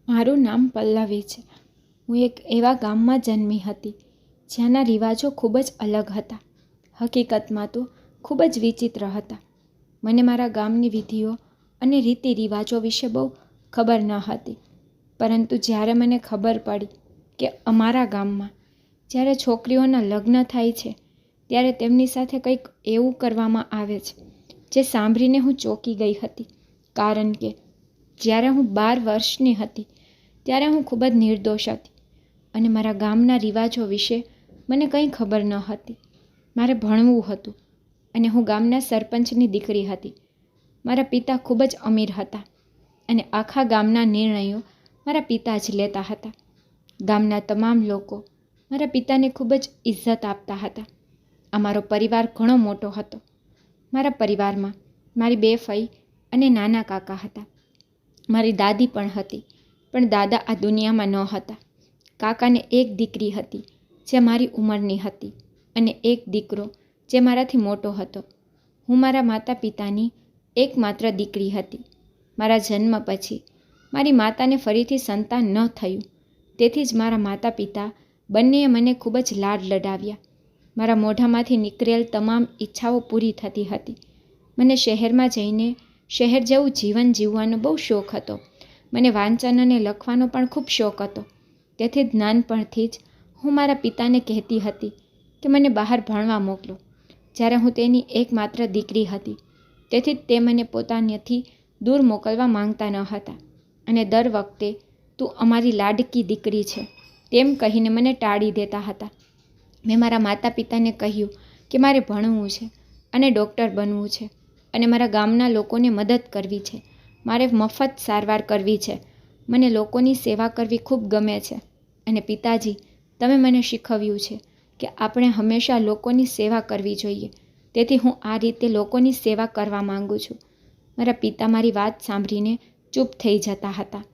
મારું નામ પલ્લવી છે. હું એક એવા ગામમાં જન્મી હતી જ્યાંના રિવાજો ખૂબ જ અલગ હતા. હકીકતમાં તો ખૂબ જ વિચિત્ર હતા. મને મારા ગામની વિધિઓ અને રીતિ રિવાજો વિશે બહુ ખબર ન હતી. પરંતુ જ્યારે મને ખબર પડી કે અમારા ગામમાં જ્યારે છોકરીઓના લગ્ન થાય છે ત્યારે તેમની સાથે કંઈક એવું કરવામાં આવે છે જે સાંભળીને હું ચોંકી ગઈ હતી. કારણ કે જ્યારે હું 12 વર્ષની હતી ત્યારે હું ખૂબ જ નિર્દોષ હતી અને મારા ગામના રિવાજો વિશે મને કંઈ ખબર ન હતી. મારે ભણવું હતું અને હું ગામના સરપંચની દીકરી હતી. મારા પિતા ખૂબ જ અમીર હતા અને આખા ગામના નિર્ણયો મારા પિતા જ લેતા હતા. ગામના તમામ લોકો મારા પિતાને ખૂબ જ ઇજ્જત આપતા હતા. અમારો પરિવાર ઘણો મોટો હતો. મારા પરિવારમાં મારી 2 ફઈ અને નાના કાકા હતા. મારી દાદી પણ હતી, પણ દાદા આ દુનિયામાં ન હતા. કાકાને એક દીકરી હતી જે મારી ઉંમરની હતી અને એક દીકરો જે મારાથી મોટો હતો. હું મારા માતા પિતાની એકમાત્ર દીકરી હતી. મારા જન્મ પછી મારી માતાને ફરીથી સંતાન ન થયું, તેથી જ મારા માતા પિતા બંનેએ મને ખૂબ જ લાડ લડાવ્યા. મારા મોઢામાંથી નીકળેલ તમામ ઈચ્છાઓ પૂરી થતી હતી. મને શહેરમાં જઈને શહેર જેવું જીવન જીવવાનો બહુ શોખ હતો. મને વાંચન અને લખવાનો પણ ખૂબ શોખ હતો. તેથી જ નાનપણથી જ હું મારા પિતાને કહેતી હતી કે મને બહાર ભણવા મોકલો. જ્યારે હું તેની એકમાત્ર દીકરી હતી, તેથી જ તે મને પોતાનાથી દૂર મોકલવા માંગતા ન હતા અને દર વખતે તું અમારી લાડકી દીકરી છે તેમ કહીને મને ટાળી દેતા હતા. મેં મારા માતા પિતાને કહ્યું કે મારે ભણવું છે અને ડૉક્ટર બનવું છે અને મારા ગામના લોકોને મદદ કરવી છે. મારે મફત સારવાર કરવી છે. મને લોકોની સેવા કરવી ખૂબ ગમે છે અને પિતાજી, તમે મને શીખવ્યું છે કે આપણે હંમેશા લોકોની સેવા કરવી જોઈએ. તેથી હું આ રીતે લોકોની સેવા કરવા માંગુ છું. મારા પિતા મારી વાત સાંભળીને ચૂપ થઈ જતા હતા.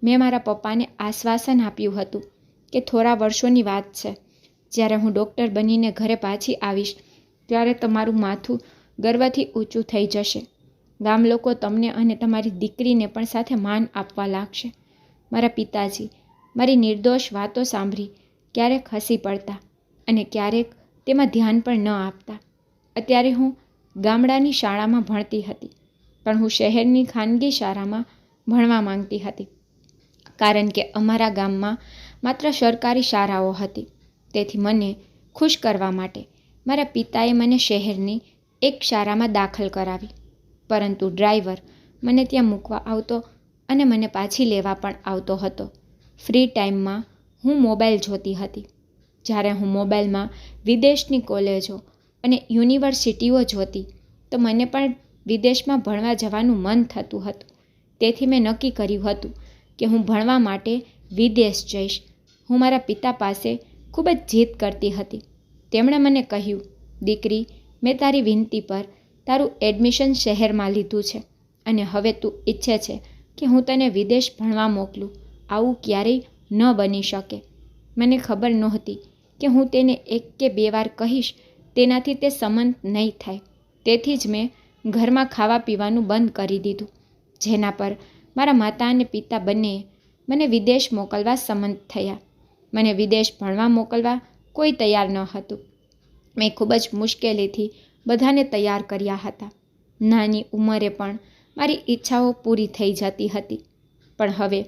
મેં મારા પપ્પાને આશ્વાસન આપ્યું હતું કે થોડા વર્ષોની વાત છે. જ્યારે હું ડૉક્ટર બનીને ઘરે પાછી આવીશ ત્યારે તમારું માથું ગર્વથી ઊંચું થઈ જશે. ગામ લોકો તમને અને તમારી દીકરીને પણ સાથે માન આપવા લાગશે. મારા પિતાજી મારી નિર્દોષ વાતો સાંભળી ક્યારેક હસી પડતા અને ક્યારેક તેમાં ધ્યાન પણ ન આપતા. અત્યારે હું ગામડાની શાળામાં ભણતી હતી, પણ હું શહેરની ખાનગી શાળામાં ભણવા માંગતી હતી, કારણ કે અમારા ગામમાં માત્ર સરકારી શાળાઓ હતી. તેથી મને ખુશ કરવા માટે મારા પિતાએ મને શહેરની એક શાળામાં દાખલ કરાવી. પરંતુ ડ્રાઈવર મને ત્યાં મૂકવા આવતો અને મને પાછી લેવા પણ આવતો હતો. ફ્રી ટાઈમમાં હું મોબાઈલ જોતી હતી. જ્યારે હું મોબાઈલમાં વિદેશની કોલેજો અને યુનિવર્સિટીઓ જોતી તો મને પણ વિદેશમાં ભણવા જવાનું મન થતું હતું. તેથી મેં નક્કી કર્યું હતું કે હું ભણવા માટે વિદેશ જઈશ. હું મારા પિતા પાસે ખૂબ જ જીદ કરતી હતી. તેમણે મને કહ્યું, દીકરી, મેં તારી વિનંતી પર તારું એડમિશન શહેરમાં લીધું છે અને હવે તું ઈચ્છે છે કે હું તને વિદેશ ભણવા મોકલું. આવું ક્યારેય ન બની શકે. મને ખબર નહોતી કે હું તેને 1 કે 2 વાર કહીશ તેનાથી તે સંમત નહીં થાય. તેથી જ મેં ઘરમાં ખાવા પીવાનું બંધ કરી દીધું, જેના પર મારા માતા અને પિતા બંનેએ મને વિદેશ મોકલવા સંમત થયા. મને વિદેશ ભણવા મોકલવા કોઈ તૈયાર ન હતું. મેં ખૂબ જ મુશ્કેલીથી બધાને તૈયાર કર્યા હતા. નાની ઉંમરે પણ મારી ઈચ્છાઓ પૂરી થઈ જતી હતી. પણ હવે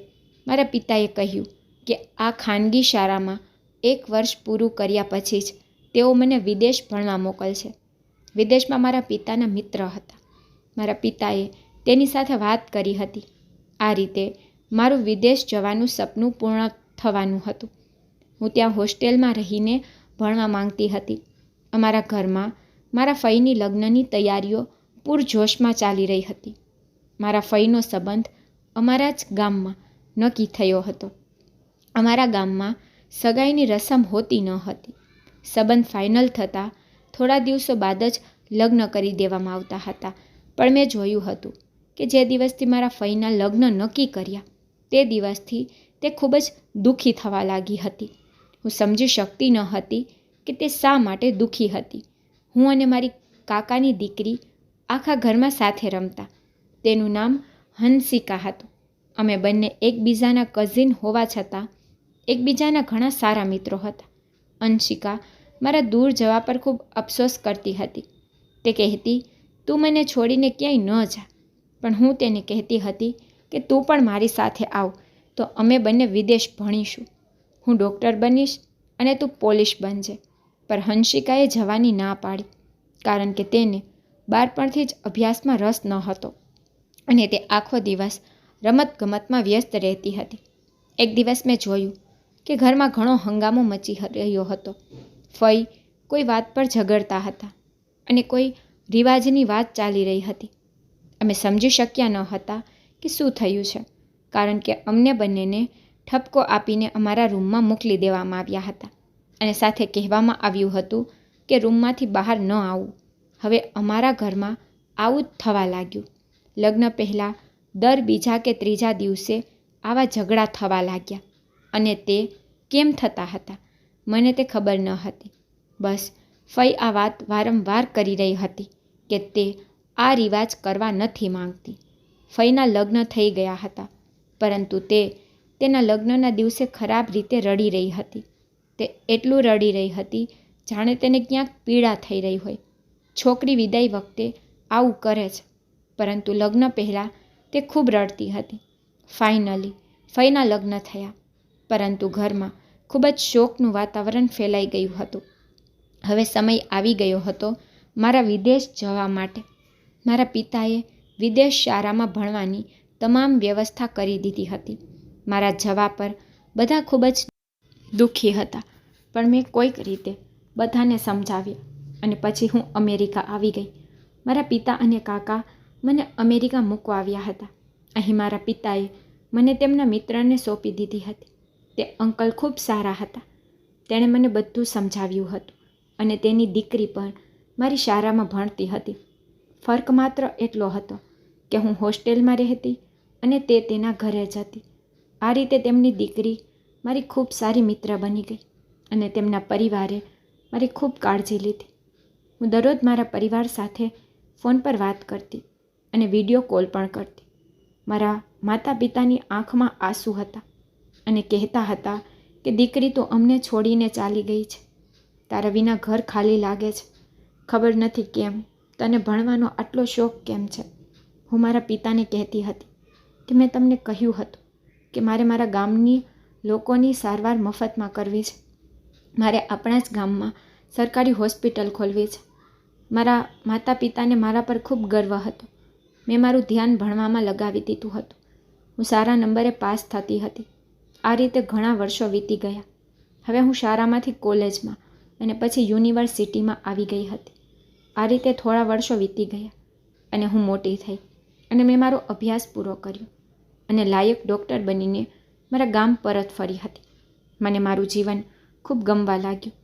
મારા પિતાએ કહ્યું કે આ ખાનગી શાળામાં 1 વર્ષ પૂરું કર્યા પછી જ તેઓ મને વિદેશ ભણવા મોકલશે. વિદેશમાં મારા પિતાના મિત્ર હતા. મારા પિતાએ તેની સાથે વાત કરી હતી. આ રીતે મારું વિદેશ જવાનું સપનું પૂર્ણ થવાનું હતું. હું ત્યાં હોસ્ટેલમાં રહીને ભણવા માંગતી હતી. અમારા ઘરમાં મારા ફઈની લગ્નની તૈયારીઓ પૂરજોશમાં ચાલી રહી હતી. મારા ફઈનો સંબંધ અમારા જ ગામમાં નક્કી થયો હતો. અમારા ગામમાં સગાઈની રસમ હોતી ન હતી. સંબંધ ફાઇનલ થતાં થોડા દિવસો બાદ જ લગ્ન કરી દેવામાં આવતા હતા. પણ મેં જોયું હતું કે જે દિવસથી મારા ફઈના લગ્ન નક્કી કર્યા તે દિવસથી તે ખૂબ જ દુઃખી થવા લાગી હતી. હું સમજી શકતી ન હતી કે તે શા માટે દુઃખી હતી. હું અને મારી કાકાની દીકરી આખા ઘરમાં સાથે રમતા. તેનું નામ હંસિકા હતું અમે બંને એકબીજાના કઝિન હોવા છતાં એકબીજાના ઘણા સારા મિત્રો હતા. અંશિકા મારા દૂર જવા પર ખૂબ અફસોસ કરતી હતી. તે કહેતી, તું મને છોડીને ક્યાંય ન જા. પણ હું તેને કહેતી હતી કે તું પણ મારી સાથે આવ તો અમે બંને વિદેશ ભણીશું. હું ડૉક્ટર બનીશ અને તું પોલીસ બનજે. પર હંસિકાએ જવાની ના પાડી, કારણ કે તેને બાળપણથી જ અભ્યાસમાં રસ ન હતો અને તે આખો દિવસ રમતગમતમાં વ્યસ્ત રહેતી હતી. એક દિવસ મેં જોયું કે ઘરમાં ઘણો હંગામો મચી રહ્યો હતો. ફઈ કોઈ વાત પર ઝઘડતા હતા અને કોઈ રિવાજની વાત ચાલી રહી હતી. અમે સમજી શક્યા ન હતા કે શું થયું છે, કારણ કે અમને બંનેને ઠપકો આપીને અમારા રૂમમાં મોકલી દેવામાં આવ્યા હતા અને સાથે કહેવામાં આવ્યું હતું કે રૂમમાંથી બહાર ન આવવું. હવે અમારા ઘરમાં આવું જ થવા લાગ્યું. લગ્ન પહેલાં દર બીજા કે ત્રીજા દિવસે આવા ઝઘડા થવા લાગ્યા અને તે કેમ થતા હતા મને તે ખબર ન હતી. બસ ફઈ આ વાત વારંવાર કરી રહી હતી કે તે આ રિવાજ કરવા નથી માંગતી. ફઈના લગ્ન થઈ ગયા હતા, પરંતુ તે તેના લગ્નના દિવસે ખરાબ રીતે રડી રહી હતી. તે એટલું રડી રહી હતી જાણે તેને ક્યાંક પીડા થઈ રહી હોય. છોકરી વિદાય વખતે આવું કરે છે, પરંતુ લગ્ન પહેલાં તે ખૂબ રડતી હતી. ફાઇનલી ફઈના લગ્ન થયા, પરંતુ ઘરમાં ખૂબ જ શોકનું વાતાવરણ ફેલાઈ ગયું હતું. હવે સમય આવી ગયો હતો મારા વિદેશ જવા માટે. મારા પિતાએ વિદેશ શાળામાં ભણવાની તમામ વ્યવસ્થા કરી દીધી હતી. મારા જવા પર બધા ખૂબ જ દુઃખી હતા, પણ મેં કોઈક રીતે બધાને સમજાવ્યા અને પછી હું અમેરિકા આવી ગઈ. મારા પિતા અને કાકા મને અમેરિકા મૂકવા આવ્યા હતા. અહીં મારા પિતાએ મને તેમના મિત્રને સોંપી દીધી હતી. તે અંકલ ખૂબ સારા હતા. તેણે મને બધું સમજાવ્યું હતું અને તેની દીકરી પણ મારી શાળામાં ભણતી હતી. ફર્ક માત્ર એટલો હતો કે હું હોસ્ટેલમાં રહેતી અને તે તેના ઘરે જતી. આ રીતે તેમની દીકરી મારી ખૂબ સારી મિત્ર બની ગઈ અને તેમના પરિવારે મારી ખૂબ કાળજી લીધી. હું દરરોજ મારા પરિવાર સાથે ફોન પર વાત કરતી અને વિડીયો કોલ પણ કરતી. મારા માતા પિતાની આંખમાં આંસુ હતા અને કહેતા હતા કે દીકરી તો અમને છોડીને ચાલી ગઈ છે. તારા વિના ઘર ખાલી લાગે છે. ખબર નથી કેમ તને ભણવાનો આટલો શોખ કેમ છે. હું મારા પિતાને કહેતી હતી કે મેં તમને કહ્યું હતું કે મારે મારા ગામની લોકોની સારવાર મફતમાં કરવી છે. મારે આપણા જ ગામમાં સરકારી હોસ્પિટલ ખોલવી છે. મારા માતા પિતાને મારા પર ખૂબ ગર્વ હતો. મેં મારું ધ્યાન ભણવામાં લગાવી દીધું હતું. હું સારા નંબરે પાસ થતી હતી. આ રીતે ઘણા વર્ષો વીતી ગયા. હવે હું શાળામાંથી કોલેજમાં અને પછી યુનિવર્સિટીમાં આવી ગઈ હતી. આ રીતે થોડા વર્ષો વીતી ગયા અને હું મોટી થઈ અને મેં મારો અભ્યાસ પૂરો કર્યો અને લાયક ડૉક્ટર બનીને મારા ગામ પરત ફરી હતી. મને મારું જીવન ખૂબ ગમવા લાગ્યું,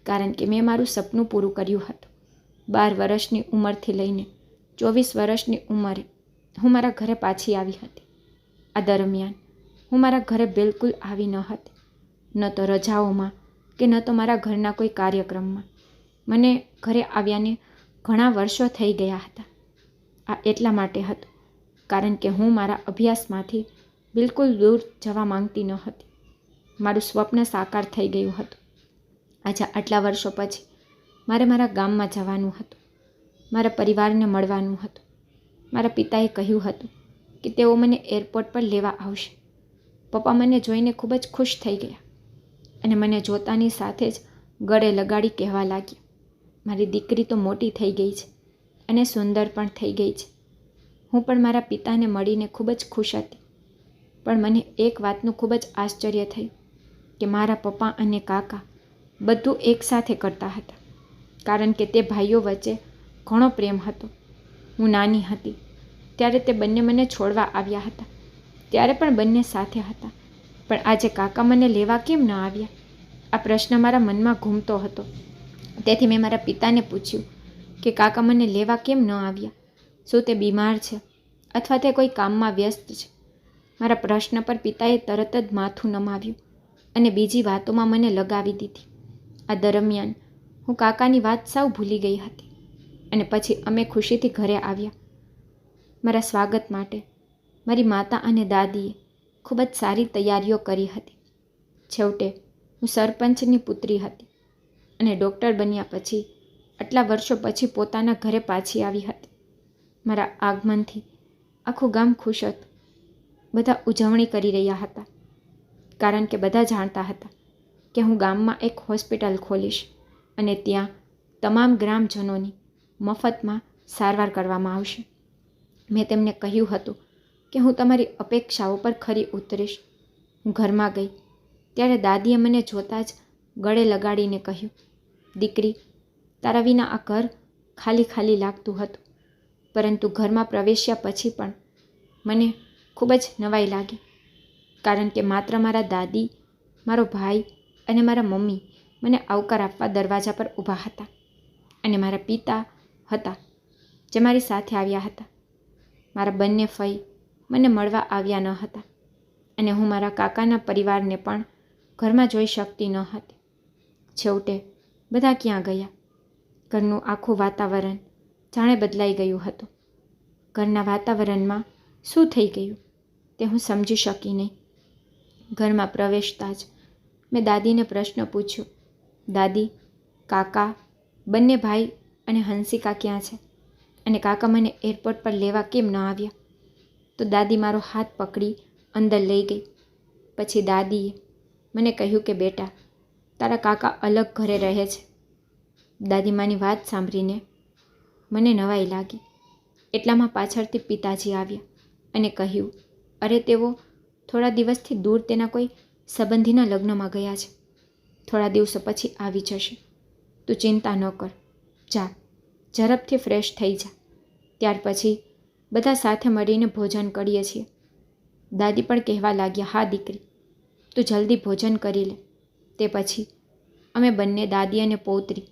કારણ કે મેં મારું સપનું પૂરું કર્યું હતું. 12 વર્ષની ઉંમરથી લઈને 24 વર્ષની ઉંમરે હું મારા ઘરે પાછી આવી હતી. આ દરમિયાન હું મારા ઘરે બિલકુલ આવી ન હતી, ન તો રજાઓમાં કે ન તો મારા ઘરના કોઈ કાર્યક્રમમાં. મને ઘરે આવ્યાને ઘણા વર્ષો થઈ ગયા હતા. આ એટલા માટે હતું કારણ કે હું મારા અભ્યાસમાંથી બિલકુલ દૂર જવા માંગતી ન હતી. મારું સ્વપ્ન સાકાર થઈ ગયું હતું. આજે આટલા વર્ષો પછી મારે મારા ગામમાં જવાનું હતું. મારા પરિવારને મળવાનું હતું. મારા પિતાએ કહ્યું હતું કે તેઓ મને એરપોર્ટ પર લેવા આવશે. પપ્પા મને જોઈને ખૂબ જ ખુશ થઈ ગયા અને મને જોતાની સાથે જ ગળે લગાડી કહેવા લાગ્યા, મારી દીકરી તો મોટી થઈ ગઈ છે અને સુંદર પણ થઈ ગઈ છે. હું પણ મારા પિતાને મળીને ખૂબ જ ખુશ હતી. પણ મને એક વાતનું ખૂબ જ આશ્ચર્ય થયું કે મારા પપ્પા અને કાકા બધું એકસાથે કરતા હતા, કારણ કે તે ભાઈઓ વચ્ચે ઘણો પ્રેમ હતો. હું નાની હતી ત્યારે તે બંને મને છોડવા આવ્યા હતા. ત્યારે પણ બંને સાથે હતા. પણ આજે કાકા મને લેવા કેમ ન આવ્યા? આ પ્રશ્ન મારા મનમાં ઘૂમતો હતો. તેથી મેં મારા પિતાને પૂછ્યું કે કાકા મને લેવા કેમ ન આવ્યા? શું તે બીમાર છે અથવા તે કોઈ કામમાં વ્યસ્ત છે? મારા પ્રશ્ન પર પિતાએ તરત જ માથું નમાવ્યું અને બીજી વાતોમાં મને લગાવી દીધી. આ દરમિયાન હું કાકાની વાત સાવ ભૂલી ગઈ હતી અને પછી અમે ખુશીથી ઘરે આવ્યા. મારા સ્વાગત માટે મારી માતા અને દાદીએ ખૂબ જ સારી તૈયારીઓ કરી હતી. છેવટે હું સરપંચની પુત્રી હતી અને ડૉક્ટર બન્યા પછી આટલા વર્ષો પછી પોતાના ઘરે પાછી આવી હતી. મારા આગમનથી આખું ગામ ખુશ હતું. બધા ઉજવણી કરી રહ્યા હતા, કારણ કે બધા જાણતા હતા કે હું ગામમાં એક હોસ્પિટલ ખોલીશ અને ત્યાં તમામ ગ્રામજનોની મફતમાં સારવાર કરવામાં આવશે. મેં તેમને કહ્યું હતું કે હું તમારી અપેક્ષાઓ પર ખરી ઉતરીશ. હું ઘરમાં ગઈ ત્યારે દાદીએ મને જોતાં જ ગળે લગાડીને કહ્યું, દીકરી, તારા વિના આ ઘર ખાલી ખાલી લાગતું હતું. પરંતુ ઘરમાં પ્રવેશ્યા પછી પણ મને ખૂબ જ નવાઈ લાગી, કારણ કે માત્ર મારા દાદી, મારો ભાઈ અને મારા મમ્મી મને આવકાર આપવા દરવાજા પર ઊભા હતા અને મારા પિતા હતા જે મારી સાથે આવ્યા હતા. મારા બંને ફઈ મને મળવા આવ્યા ન હતા અને હું મારા કાકાના પરિવારને પણ ઘરમાં જોઈ શકતી ન હતી. છેવટે બધા ક્યાં ગયા? ઘરનું આખું વાતાવરણ જાણે બદલાઈ ગયું હતું. ઘરના વાતાવરણમાં શું થઈ ગયું તે હું સમજી શકી નહીં. ઘરમાં પ્રવેશતા જ મેં દાદીને પ્રશ્ન પૂછ્યો, દાદી, કાકા, બંને ભાઈ અને હંસિકા ક્યાં છે? અને કાકા મને એરપોર્ટ પર લેવા કેમ ન આવ્યા? તો દાદી મારો હાથ પકડી અંદર લઈ ગઈ. પછી દાદીએ મને કહ્યું કે બેટા, તારા કાકા અલગ ઘરે રહે છે. દાદીમાની વાત સાંભળીને મને નવાઈ લાગી. એટલામાં પાછળથી પિતાજી આવ્યા અને કહ્યું, અરે તેઓ થોડા દિવસથી દૂર તેના કોઈ સંબંધીના લગ્નમાં ગયા છે. થોડા દિવસો પછી આવી જશે. તું ચિંતા ન કર. જા, ઝડપથી ફ્રેશ થઈ જા. ત્યાર પછી બધા સાથે મળીને ભોજન કરીએ છીએ. દાદી પણ કહેવા લાગ્યા, હા દીકરી, તું જલ્દી ભોજન કરી લે. તે પછી અમે બંને દાદી અને પૌત્રી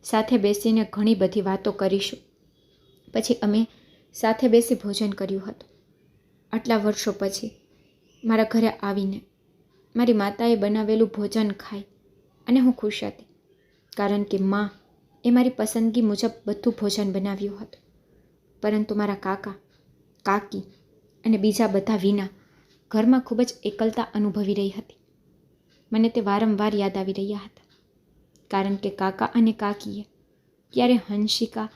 સાથે બેસીને ઘણી બધી વાતો કરીશું. પછી અમે સાથે બેસી ભોજન કર્યું હતું. આટલા વર્ષો પછી મારા ઘરે આવીને મારી માતાએ બનાવેલું ભોજન ખાઈ અને હું ખુશ હતી, કારણ કે માં એ મારી પસંદગી મુજબ બધું ભોજન બનાવ્યું હતું. પરંતુ મારા કાકા, કાકી અને બીજા બધા વિના ઘરમાં ખૂબ જ એકલતા અનુભવી રહી હતી. મને તે વારંવાર યાદ આવી રહ્યા હતા, કારણ કે કાકા અને કાકીએ ક્યારે હંસિકા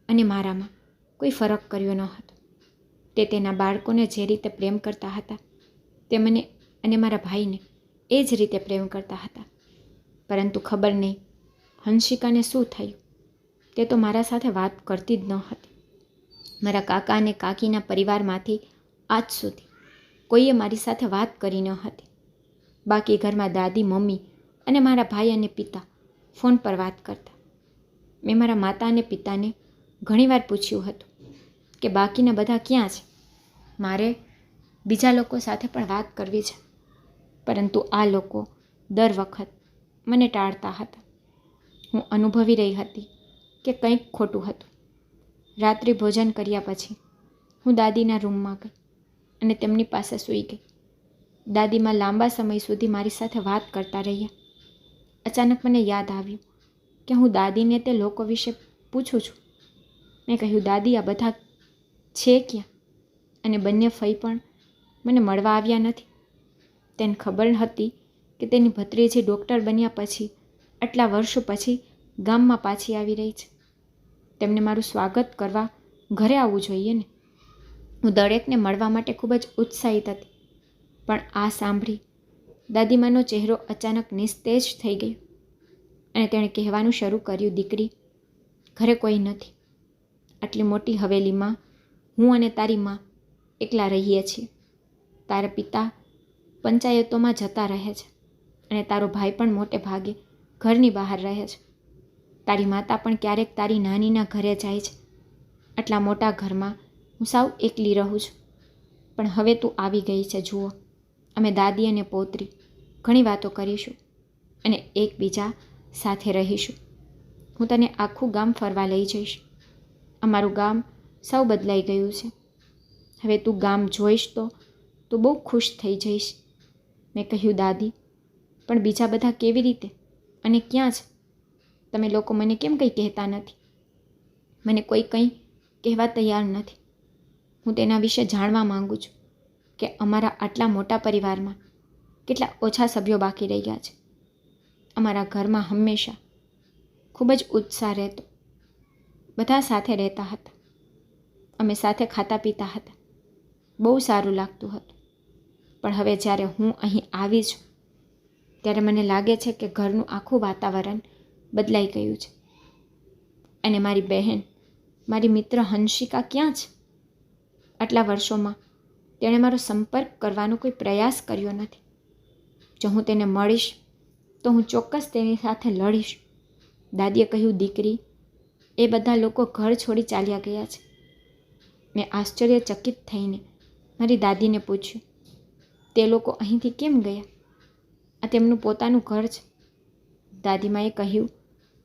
અને મારામાં કોઈ ફરક કર્યો ન હતો. તે તેના બાળકોને જે રીતે પ્રેમ કરતા હતા તે મને અને મારા ભાઈને એ જ રીતે પ્રેમ કરતા હતા. પરંતુ ખબર નહીં હંસિકાને શું થયું, તે તો મારા સાથે વાત કરતી જ ન હતી. મારા કાકા અને કાકીના પરિવારમાંથી આજ સુધી કોઈએ મારી સાથે વાત કરી ન હતી. બાકી ઘરમાં દાદી, મમ્મી અને મારા ભાઈ અને પિતા ફોન પર વાત કરતા. મેં મારા માતા અને પિતાને ઘણીવાર પૂછ્યું હતું કે બાકીના બધા ક્યાં છે. મારે બીજા લોકો સાથે પણ વાત કરવી છે, પરંતુ આ લોકો દર વખત મને ટાળતા હતા. હું અનુભવી રહી હતી કે કંઈક ખોટું હતું. રાત્રિ ભોજન કર્યા પછી હું દાદીના રૂમમાં ગઈ અને તેમની પાસે સૂઈ ગઈ. દાદીમાં લાંબા સમય સુધી મારી સાથે વાત કરતા રહ્યા. અચાનક મને યાદ આવ્યું કે હું દાદીને તે લોકો વિશે પૂછું છું. મેં કહ્યું, દાદી, આ બધા છે ક્યાં? અને બંને ફઈ પણ મને મળવા આવ્યા નથી. તેને ખબર હતી કે તેની ભત્રીજી ડૉક્ટર બન્યા પછી આટલા વર્ષો પછી ગામમાં પાછી આવી રહી છે. તેમને મારું સ્વાગત કરવા ઘરે આવવું જોઈએ ને. હું દરેકને મળવા માટે ખૂબ જ ઉત્સાહિત હતી, પણ આ સાંભળી દાદીમાનો ચહેરો અચાનક નિસ્તેજ થઈ ગયો અને તેણે કહેવાનું શરૂ કર્યું, દીકરી, ઘરે કોઈ નથી. આટલી મોટી હવેલીમાં હું અને તારી માં એકલા રહીએ છીએ. તારા પિતા પંચાયતોમાં જતા રહે છે અને તારો ભાઈ પણ મોટે ભાગે ઘરની બહાર રહે છે. તારી માતા પણ ક્યારેક તારી નાનીના ઘરે જાય છે. આટલા મોટા ઘરમાં હું સાવ એકલી રહું છું. પણ હવે તું આવી ગઈ છે. જુઓ, અમે દાદી અને પૌત્રી ઘણી વાતો કરીશું અને એકબીજા સાથે રહીશું. હું તને આખું ગામ ફરવા લઈ જઈશ. અમારું ગામ સાવ બદલાઈ ગયું છે. હવે તું ગામ જોઈશ તો તું બહુ ખુશ થઈ જઈશ. મેં કહ્યું, દાદી, પણ બીજા બધા કેવી રીતે અને ક્યાં છે? તમે લોકો મને કેમ કંઈ કહેતા નથી? મને કોઈ કંઈ કહેવા તૈયાર નથી. હું તેના વિશે જાણવા માંગુ છું. કે અમારા આટલા મોટા પરિવારમાં કેટલા ઓછા સભ્યો બાકી રહ્યા છે. અમારા ઘરમાં હંમેશા ખૂબ જ ઉત્સાહ રહેતો. બધા સાથે રહેતા હતા. અમે સાથે ખાતા પીતા હતા. બહુ સારું લાગતું હતું. પણ હવે જ્યારે હું અહીં આવી છું ત્યારે મને લાગે છે કે ઘરનું આખું વાતાવરણ બદલાઈ ગયું છે. અને મારી બહેન, મારી મિત્ર હંસિકા ક્યાં છે? આટલા વર્ષોમાં તેણે મારો સંપર્ક કરવાનો કોઈ પ્રયાસ કર્યો નથી. જો હું તેને મળીશ તો હું ચોક્કસ તેની સાથે લડીશ. દાદીએ કહ્યું, દીકરી, એ બધા લોકો ઘર છોડી ચાલ્યા ગયા છે. મેં આશ્ચર્યચકિત થઈને મારી દાદીને પૂછ્યું, તે લોકો અહીંથી કેમ ગયા? આ તેમનું પોતાનું ઘર છે. દાદીમાએ કહ્યું,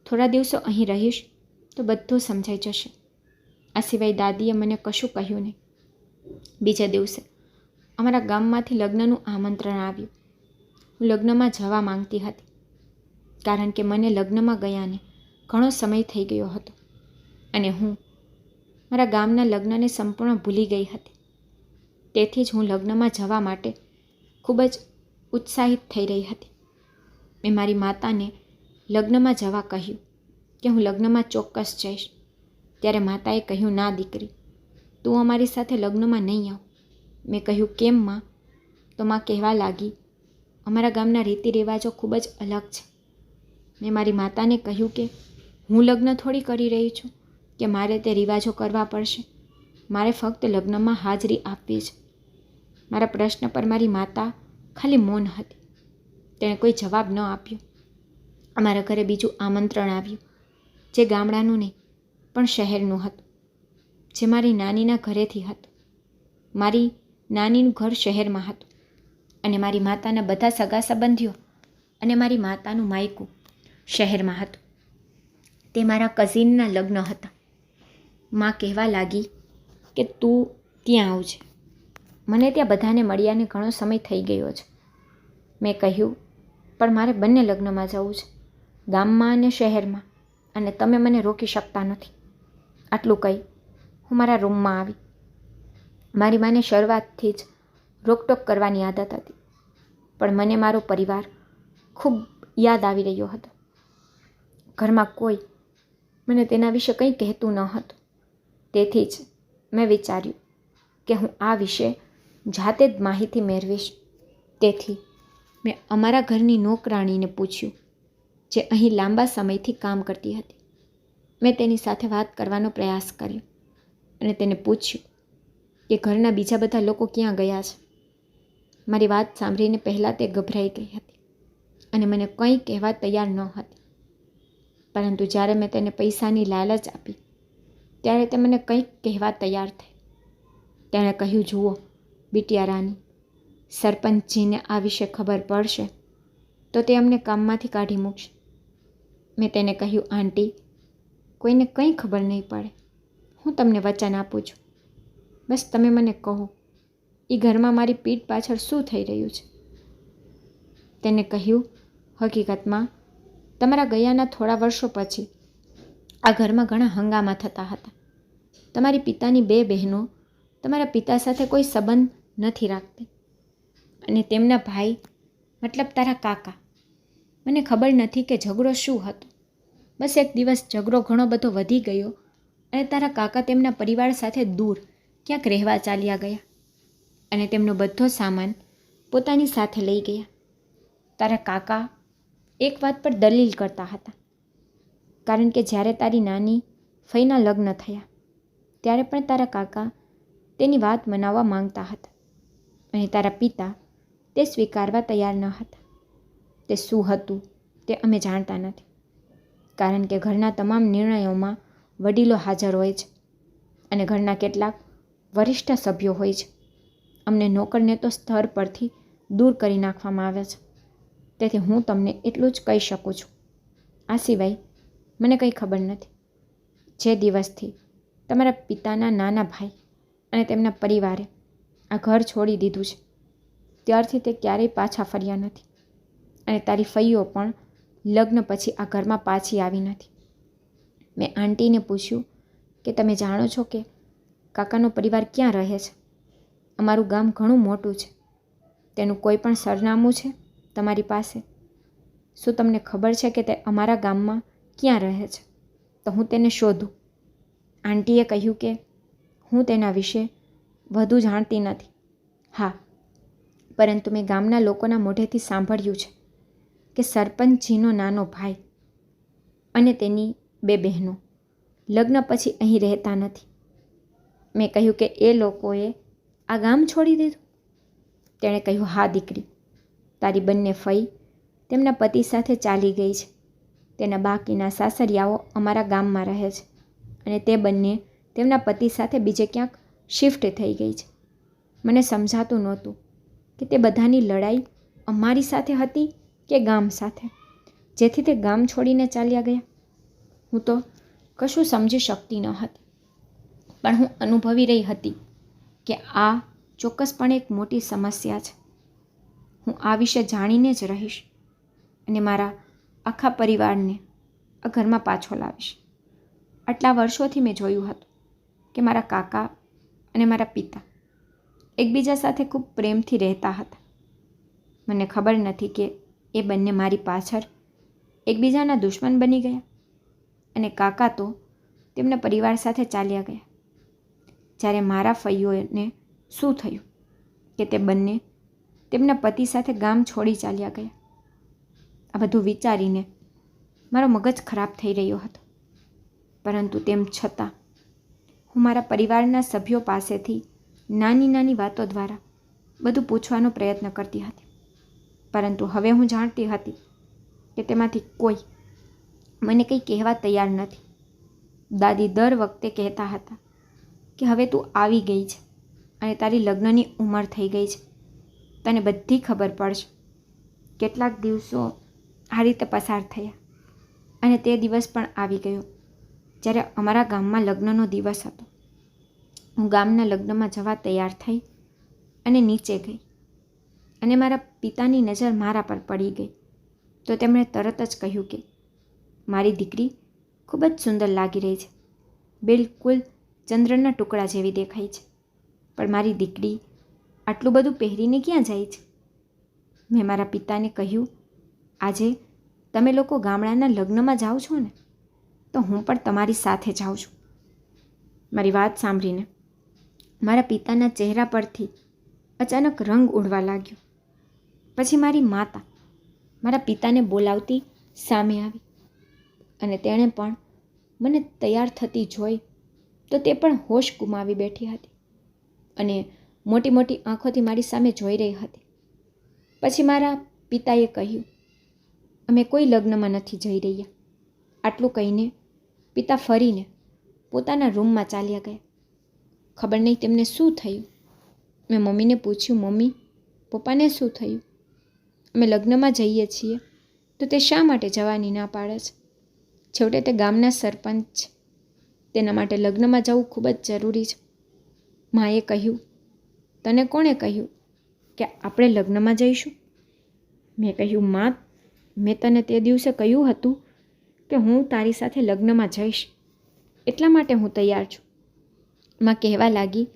થોડા દિવસો અહીં રહીશ તો બધું સમજાઈ જશે. આ સિવાય દાદીએ મને કશું કહ્યું નહીં. બીજા દિવસે અમારા ગામમાંથી લગ્નનું આમંત્રણ આવ્યું. હું લગ્નમાં જવા માંગતી હતી કારણ કે મને લગ્નમાં ગયાને ઘણો સમય થઈ ગયો હતો અને હું મારા ગામના લગ્નને સંપૂર્ણ ભૂલી ગઈ હતી. તેથી જ હું લગ્નમાં જવા માટે ખૂબ જ ઉત્સાહિત થઈ રહી હતી. મેં મારી માતાને લગ્નમાં જવા કહ્યું કે હું લગ્નમાં ચોક્કસ જઈશ. ત્યારે માતાએ કહ્યું, ના દીકરી, તું અમારી સાથે લગ્નમાં નહીં આવ. મેં કહ્યું, કેમ માં? તો માં કહેવા લાગી, અમારા ગામના રીતિ રિવાજો ખૂબ જ અલગ છે. મેં મારી માતાને કહ્યું કે હું લગ્ન થોડી કરી રહી છું કે મારે તે રિવાજો કરવા પડશે. મારે ફક્ત લગ્નમાં હાજરી આપવી છે. મારા પ્રશ્ન પર મારી માતા ખાલી મૌન હતી. તેણે કોઈ જવાબ ન આપ્યો. અમારા ઘરે બીજું આમંત્રણ આવ્યું, જે ગામડાનું નહીં પણ શહેરનું હતું, જે મારી નાનીના ઘરેથી હતું. મારી નાનીનું ઘર શહેરમાં હતું અને મારી માતાના બધા સગા સંબંધીઓ અને મારી માતાનું માયકું શહેરમાં હતું. તે મારા કઝિનના લગ્ન હતા. માં કહેવા લાગી કે તું ત્યાં આવજે. મને ત્યાં બધાને મળ્યાને ઘણો સમય થઈ ગયો છે. મેં કહ્યું, પણ મારે બંને લગ્નમાં જવું છે, ગામમાં અને શહેરમાં, અને તમે મને રોકી શકતા નથી. આટલું કહી હું મારા રૂમમાં આવી. મારી માને શરૂઆતથી જ રોકટોક કરવાની આદત હતી, પણ મને મારો પરિવાર ખૂબ યાદ આવી રહ્યો હતો. ઘરમાં કોઈ મને તેના વિશે કંઈ કહેતું ન હતું. તેથી જ મેં વિચાર્યું કે હું આ વિશે જાતે જ માહિતી મેળવીશ. તેથી મેં અમારા ઘરની નોકરાણીને પૂછ્યું, જે અહીં લાંબા સમયથી કામ કરતી હતી. મેં તેની સાથે વાત કરવાનો પ્રયાસ કર્યો અને તેને પૂછ્યું કે ઘરના બીજા બધા લોકો ક્યાં ગયા છે. મારી વાત સાંભળીને પહેલાં તે ગભરાઈ ગઈ હતી અને મને કંઈ કહેવા તૈયાર ન હતી. પરંતુ જ્યારે મેં તેને પૈસાની લાલચ આપી ત્યારે તે મને કંઈક કહેવા તૈયાર થઈ. તેણે કહ્યું, જુઓ બિટિયા રાની, સરપંચજીને આ વિશે ખબર પડશે તો તે અમને કામમાંથી કાઢી મૂકશે. મેં તેને કહ્યું, આંટી, કોઈને કંઈ ખબર નહીં પડે. હું તમને વચન આપું છું. બસ તમે મને કહો, એ ઘરમાં મારી પીઠ પાછળ શું થઈ રહ્યું છે? તેને કહ્યું, હકીકતમાં તમારા ગયાના થોડા વર્ષો પછી આ ઘરમાં ઘણા હંગામા થતા હતા. તમારી પિતાની 2 બહેનો તમારા પિતા સાથે કોઈ સંબંધ નથી રાખતી અને તેમના ભાઈ, મતલબ તારા કાકા, મને ખબર નથી કે ઝઘડો શું હતો. બસ એક દિવસ ઝઘડો ઘણો બધો વધી ગયો અને તારા કાકા તેમના પરિવાર સાથે દૂર ક્યાંક રહેવા ચાલ્યા ગયા અને તેમનો બધો સામાન પોતાની સાથે લઈ ગયા. તારા કાકા એક વાત પર દલીલ કરતા હતા, કારણ કે જ્યારે તારી નાની ફઈના લગ્ન થયા ત્યારે પણ તારા કાકા તેની વાત મનાવવા માંગતા હતા અને તારા પિતા તે સ્વીકારવા તૈયાર ન હતા. તે શું હતું તે અમે જાણતા નથી, કારણ કે ઘરના તમામ નિર્ણયોમાં વડીલો હાજર હોય છે અને ઘરના કેટલાક વરિષ્ઠ સભ્યો હોય છે. અમને નોકરનેતો સ્તર પરથી દૂર કરી નાખવામાં આવે છે. તેથી હું તમને એટલું જ કહી શકું છું. આ સિવાય મને કંઈ ખબર નથી. જે દિવસથી તમારા પિતાના નાના ભાઈ અને તેમના પરિવારે આ ઘર છોડી દીધું છે ત્યારથી તે ક્યારેય પાછા ફર્યા નથી અને તારી ફઈઓ પણ લગ્ન પછી આ ઘરમાં પાછી આવી નથી. મેં આંટીને પૂછ્યું કે તમે જાણો છો કે કાકાનો પરિવાર ક્યાં રહે છે? અમારું ગામ ઘણું મોટું છે. તેનું કોઈ પણ સરનામું છે તમારી પાસે? શું તમને ખબર છે કે તે અમારા ગામમાં ક્યાં રહે છે? તો હું તેને શોધું. આંટીએ કહ્યું કે હું તેના વિશે વધુ જાણતી નથી. હા, પરંતુ મેં ગામના લોકોના મોઢેથી સાંભળ્યું છે કે સરપંચજીનો નાનો ભાઈ અને તેની 2 બહેનો લગ્ન પછી અહીં રહેતા નથી. મેં કહ્યું કે એ લોકોએ આ ગામ છોડી દીધું? તેણે કહ્યું, હા દીકરી, તારી બંને ફઈ તેમના પતિ સાથે ચાલી ગઈ છે. તેના બાકીના સાસરિયાઓ અમારા ગામમાં રહે છે અને તે બંને તેમના પતિ સાથે બીજે ક્યાંક શિફ્ટ થઈ ગઈ છે. મને સમજાતું નહોતું કે તે બધાની લડાઈ અમારી સાથે હતી કે ગામ સાથે, જેથી તે ગામ છોડીને ચાલ્યા ગયા. હું તો કશું સમજી શકતી ન હતી, પણ હું અનુભવી રહી હતી કે આ ચોક્કસપણે એક મોટી સમસ્યા છે. હું આ વિશે જાણીને જ રહીશ અને મારા આખા પરિવારને આ ઘરમાં પાછો લાવીશ. આટલા વર્ષોથી મેં જોયું હતું કે મારા કાકા અને મારા પિતા એકબીજા સાથે ખૂબ પ્રેમથી રહેતા હતા. મને ખબર નથી કે એ બંને મારી પાછળ એકબીજાના દુશ્મન બની ગયા અને કાકા તો તેમના પરિવાર સાથે ચાલ્યા ગયા. જ્યારે મારા ફઈઓને શું થયું કે તે બંને તેમના પતિ સાથે ગામ છોડી ચાલ્યા ગયા. આ બધું વિચારીને મારો મગજ ખરાબ થઈ રહ્યો હતો, પરંતુ તેમ છતાં હું મારા પરિવારના સભ્યો પાસેથી નાની નાની વાતો દ્વારા બધું પૂછવાનો પ્રયત્ન કરતી હતી. પરંતુ હવે હું જાણતી હતી કે તેમાંથી કોઈ મને કંઈ કહેવા તૈયાર નથી. દાદી દર વખતે કહેતા હતા કે હવે તું આવી ગઈ છે અને તારી લગ્નની ઉંમર થઈ ગઈ છે, તને બધી ખબર પડશે. કેટલાક દિવસો આ રીતે પસાર થયા અને તે દિવસ પણ આવી ગયો જ્યારે અમારા ગામમાં લગ્નનો દિવસ હતો. હું ગામના લગ્નમાં જવા તૈયાર થઈ અને નીચે ગઈ અને મારા પિતાની નજર મારા પર પડી ગઈ તો તેમણે તરત જ કહ્યું કે મારી દીકરી ખૂબ જ સુંદર લાગી રહી છે, બિલકુલ ચંદ્રના ટુકડા જેવી દેખાય છે. પણ મારી દીકરી આટલું બધું પહેરીને ક્યાં જાય છે? મેં મારા પિતાને કહ્યું, આજે તમે લોકો ગામડાના લગ્નમાં જાઓ છો ને, તો હું પણ તમારી સાથે જાઉં છું. મારી વાત સાંભળીને મારા પિતાના ચહેરા પરથી અચાનક રંગ ઉડવા લાગ્યો. પછી મારી માતા મારા પિતાને બોલાવતી સામે આવી અને તેણે પણ મને તૈયાર થતી જોઈ તો તે પણ હોશ ગુમાવી બેઠી હતી અને મોટી મોટી આંખોથી મારી સામે જોઈ રહી હતી. પછી મારા પિતાએ કહ્યું, અમે કોઈ લગ્નમાં નથી જઈ રહ્યા. આટલું કહીને પિતા ફરીને પોતાના રૂમમાં ચાલ્યા ગયા. ખબર નહીં તેમને શું થયું. મેં મમ્મીને પૂછ્યું, મમ્મી, પપ્પાને શું થયું? અમે લગ્નમાં જઈએ છીએ તો તે શા માટે જવાની ના પાડે છે? છેવટે તે ગામના સરપંચ છે, તેના માટે લગ્નમાં જવું ખૂબ જ જરૂરી છે. માએ કહ્યું, તને કોણે કહ્યું કે આપણે લગ્નમાં જઈશું? મેં કહ્યું, માં, મેં તને તે દિવસે કહ્યું હતું કે હું તારી સાથે લગ્નમાં જઈશ, એટલા માટે હું તૈયાર છું. માં કહેવા લાગી,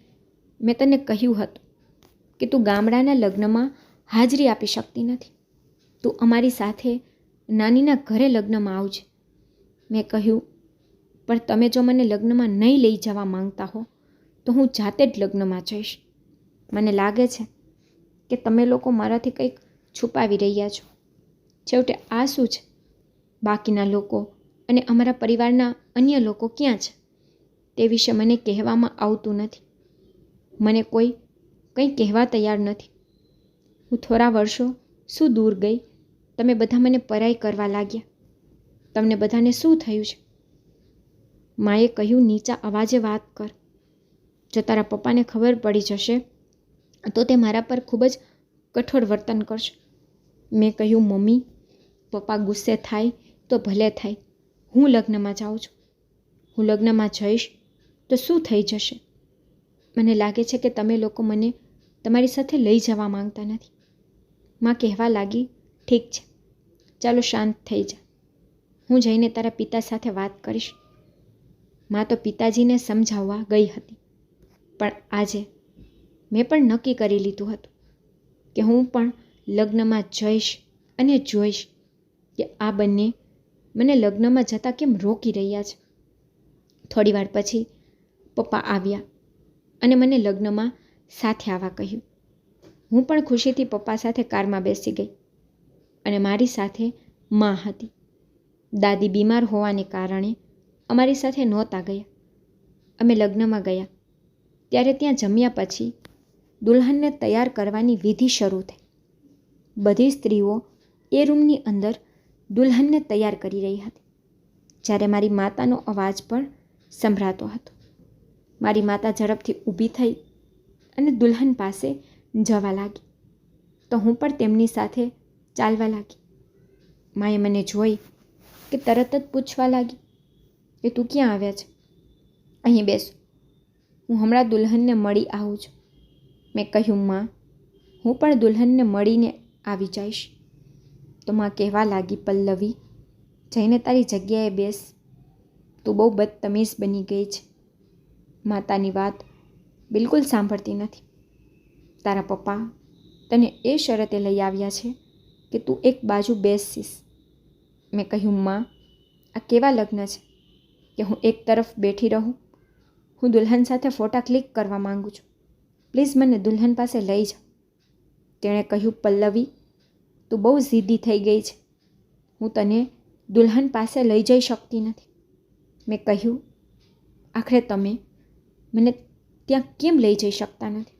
મેં તને કહ્યું હતું કે તું ગામડાના લગ્નમાં હાજરી આપી શકતી નથી, તું અમારી સાથે નાનીના ઘરે લગ્નમાં આવજે. મેં કહ્યું, પણ તમે જો મને લગ્નમાં નહીં લઈ જવા માંગતા હો તો હું જાતે જ લગ્નમાં જઈશ. મને લાગે છે કે તમે લોકો મારાથી કંઈક છુપાવી રહ્યા છો. છેવટે આ શું છે? બાકીના લોકો અને અમારા પરિવારના અન્ય લોકો ક્યાં છે તે વિશે મને કહેવામાં આવતું નથી. મને કોઈ કંઈ કહેવા તૈયાર નથી. હું થોડા વર્ષો શું દૂર ગઈ, તમે બધા મને પરાઈ કરવા લાગ્યા. તમને બધાને શું થયું છે? માએ કહ્યું, નીચા અવાજે વાત કર. જો તારા પપ્પાને ખબર પડી જશે તો તે મારા પર ખૂબ જ કઠોર વર્તન કરશે. મેં કહ્યું, મમ્મી, પપ્પા ગુસ્સે થાય તો ભલે થાય, હું લગ્નમાં જાઉં છું. હું લગ્નમાં જઈશ તો શું થઈ જશે? મને લાગે છે કે તમે લોકો મને તમારી સાથે લઈ જવા માંગતા નથી. માં કહેવા લાગી, ઠીક છે, ચાલો શાંત થઈ જા, હું જઈને તારા પિતા સાથે વાત કરીશ. માં તો પિતાજીને સમજાવવા ગઈ હતી, પણ આજે મેં પણ નક્કી કરી લીધું હતું કે હું પણ લગ્નમાં જઈશ અને જોઈશ કે આ બંને મને લગ્નમાં જતાં કેમ રોકી રહ્યા છે. થોડી વાર પછી પપ્પા આવ્યા અને મને લગ્નમાં સાથે આવવા કહ્યું. હું પણ ખુશીથી પપ્પા સાથે કારમાં બેસી ગઈ અને મારી સાથે માં હતી. દાદી બીમાર હોવાને કારણે અમારી સાથે નહોતા ગયા. અમે લગ્નમાં ગયા ત્યારે ત્યાં જમ્યા પછી દુલ્હનને તૈયાર કરવાની વિધિ શરૂ થઈ. બધી સ્ત્રીઓ એ રૂમની અંદર દુલ્હનને તૈયાર કરી રહી હતી. જ્યારે મારી માતાનો અવાજ પણ સંભળાતો હતો. મારી માતા ઝડપથી ઊભી થઈ અને દુલ્હન પાસે જવા લાગી, તો હું પણ તેમની સાથે ચાલવા લાગી. માએ મને જોઈ કે તરત જ પૂછવા લાગી કે તું ક્યાં આવ્યા છે? અહીં બેસો, હું હમણાં દુલ્હનને મળી આવું છું. મેં કહ્યું, માં, હું પણ દુલ્હનને મળીને આવી જઈશ. તો માં કહેવા લાગી, પલ્લવી, જઈને તારી જગ્યાએ બેસ, તું બહુ બદતમીઝ બની ગઈ છે. માતાની વાત બિલકુલ સાંભળતી નથી. તારા પપ્પા તને એ શરતે લઈ આવ્યા છે કે તું એક બાજુ બેસીશ. મેં કહ્યું, માં, આ કેવા લગ્ન છે કે હું એક તરફ બેઠી રહું? હું દુલ્હન સાથે ફોટા ક્લિક કરવા માંગુ છું. પ્લીઝ મને દુલ્હન પાસે લઈ જાઓ. તેણે કહ્યું, પલ્લવી, તું બહુ જિદ્દી થઈ ગઈ છે. હું તને દુલ્હન પાસે લઈ જઈ શકતી નથી. મેં કહ્યું, આખરે તમે મને ત્યાં કેમ લઈ જઈ શકતા નથી?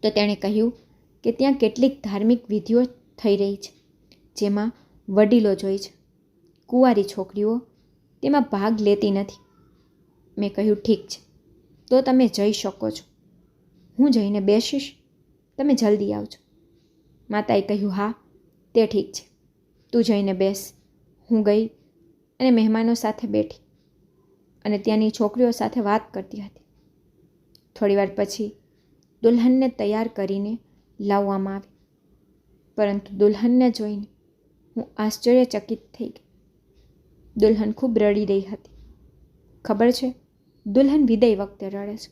તો તેણે કહ્યું કે ત્યાં કેટલીક ધાર્મિક વિધિઓ થઈ રહી છે જેમાં વડીલો જોઈ છે. કુંવારી છોકરીઓ તેમાં ભાગ લેતી નથી. મેં કહ્યું, ઠીક છે, તો તમે જઈ શકો છો. હું જઈને બેસીશ, તમે જલ્દી આવજો. માતાએ કહ્યું, હા, તે ઠીક છે, તું જઈને બેસ. હું ગઈ અને મહેમાનો સાથે બેઠી અને ત્યાંની છોકરીઓ સાથે વાત કરતી હતી. થોડીવાર પછી દુલ્હનને તૈયાર કરીને લાવવામાં આવી, પરંતુ દુલ્હનને જોઈને હું આશ્ચર્યચકિત થઈ ગઈ. દુલ્હન ખૂબ રડી રહી હતી. ખબર છે, દુલ્હન વિદાય વખતે રડે છે,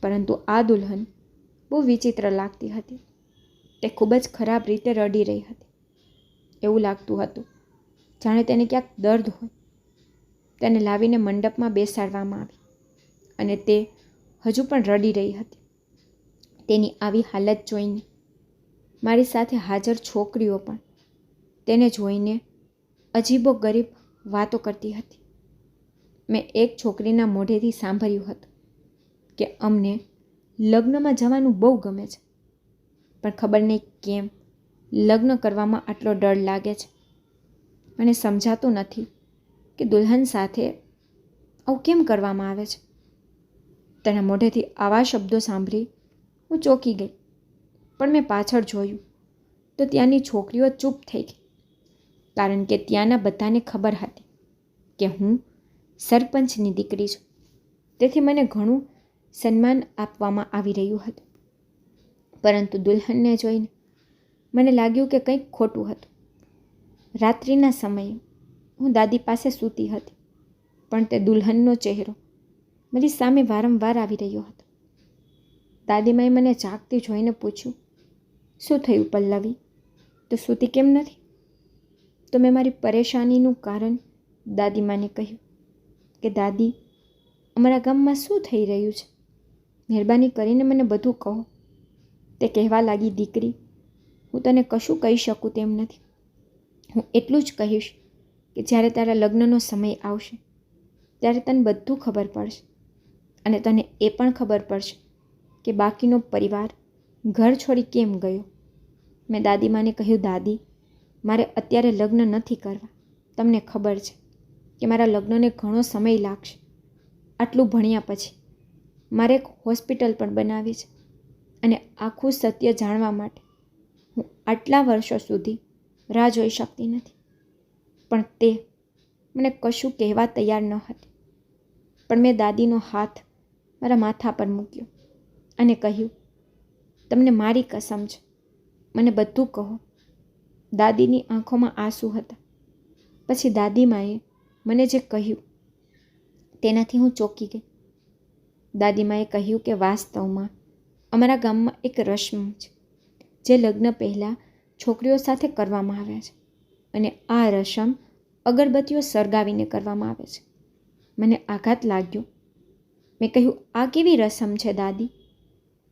પરંતુ આ દુલ્હન બહુ વિચિત્ર લાગતી હતી. તે ખૂબ જ ખરાબ રીતે રડી રહી હતી. એવું લાગતું હતું જાણે તેને ક્યાંક દર્દ હોય. તેને લાવીને મંડપમાં બેસાડવામાં આવી અને તે હજુ પણ રડી રહી હતી. તેની આવી હાલત જોઈને મારી સાથે હાજર છોકરીઓ પણ તેને જોઈને અજીબો ગરીબ વાતો કરતી હતી. મેં એક છોકરીના મોઢેથી સાંભળ્યું હતું કે અમને લગ્નમાં જવાનું બહુ ગમે છે, પણ ખબર નહીં કેમ લગ્ન કરવામાં આટલો ડર લાગે છે. મને સમજાતું નથી કે દુલ્હન સાથે આવું કેમ કરવામાં આવે છે. તેના મોઢેથી આવા શબ્દો સાંભળી હું ચોંકી ગઈ, પણ મેં પાછળ જોયું તો ત્યાંની છોકરીઓ ચૂપ થઈ ગઈ, કારણ કે ત્યાંના બધાને ખબર હતી કે હું સરપંચની દીકરી છું. તેથી મને ઘણું સન્માન આપવામાં આવી રહ્યું હતું. પરંતુ દુલ્હનને જોઈને મને લાગ્યું કે કંઈક ખોટું હતું. રાત્રિના સમયે હું દાદી પાસે સૂતી હતી, પણ તે દુલ્હનનો ચહેરો મારી સામે વારંવાર આવી રહ્યો હતો. દાદીમાએ મને જાગતી જોઈને પૂછ્યું, શું થયું પલ્લવી, તો સૂતી કેમ નથી? તો મેં મારી પરેશાનીનું કારણ દાદીમાને કહ્યું કે દાદી, અમારા ગામમાં શું થઈ રહ્યું છે? મહેરબાની કરીને મને બધું કહો. તે કહેવા લાગી, દીકરી, હું તને કશું કહી શકું તેમ નથી. હું એટલું જ કહીશ કે જ્યારે તારા લગ્નનો સમય આવશે ત્યારે તને બધું ખબર પડશે અને તને એ પણ ખબર પડશે કે બાકીનો પરિવાર ઘર છોડી કેમ ગયો. મેં દાદીમાને કહ્યું, દાદી, મારે અત્યારે લગ્ન નથી કરવા. તમને ખબર છે કે મારા લગ્નને ઘણો સમય લાગશે. આટલું ભણ્યા પછી મારે એક હોસ્પિટલ પણ બનાવી છે અને આખું સત્ય જાણવા માટે હું આટલા વર્ષો સુધી રાહ જોઈ શકતી નથી. પણ તે મને કશું કહેવા તૈયાર ન હતી. પણ મેં દાદીનો હાથ મારા માથા પર મૂક્યો અને કહ્યું, તમને મારી કસમ છે, મને બધું કહો. દાદીની આંખોમાં આંસુ હતા. પછી દાદીમાએ મને જે કહ્યું તેનાથી હું ચોંકી ગઈ. દાદીમાએ કહ્યું કે વાસ્તવમાં અમારા ગામમાં એક રસમ છે જે લગ્ન પહેલાં છોકરીઓ સાથે કરવામાં આવે છે, અને આ રસમ અગરબત્તીઓ સળગાવીને કરવામાં આવે છે. મને આઘાત લાગ્યો. મેં કહ્યું, આ કેવી રસમ છે દાદી?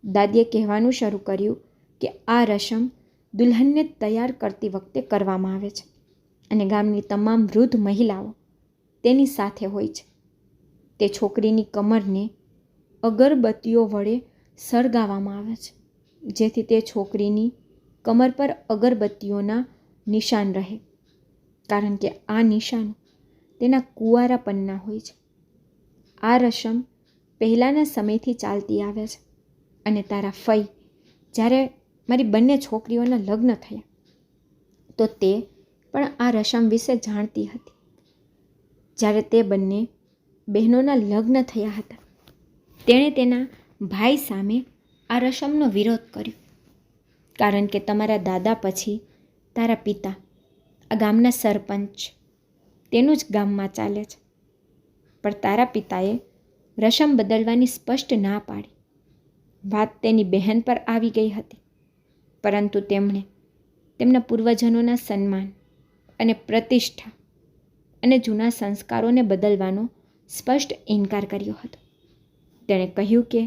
દાદીએ કહેવાનું શરૂ કર્યું કે આ રસમ દુલ્હનને તૈયાર કરતી વખતે કરવામાં આવે છે, અને ગામની તમામ વૃદ્ધ મહિલાઓ તેની સાથે હોય છે. તે છોકરીની કમરને અગરબત્તીઓ વડે સળગાવવામાં આવે છે, જેથી તે છોકરીની કમર પર અગરબત્તીઓના નિશાન રહે, કારણ કે આ નિશાનો તેના કુંવારાપનના હોય છે. આ રસમ પહેલાંના સમયથી ચાલતી આવે છે, અને તારા ફઈ જ્યારે મારી બંને છોકરીઓના લગ્ન થયા તો તે પણ આ રસમ વિશે જાણતી હતી. જ્યારે તે બંને બહેનોના લગ્ન થયા હતા, તેણે તેના ભાઈ સામે આ રસમનો વિરોધ કર્યો, કારણ કે તમારા દાદા પછી તારા પિતા આ ગામના સરપંચ, તેનું જ ગામમાં ચાલે છે. પણ તારા પિતાએ રસમ બદલવાની સ્પષ્ટ ના પાડી. વાત તેની બહેન પર આવી ગઈ હતી, પરંતુ તેમણે તેમના પૂર્વજનોના સન્માન અને પ્રતિષ્ઠા અને જૂના સંસ્કારોને બદલવાનો સ્પષ્ટ ઇનકાર કર્યો હતો. તેણે કહ્યું કે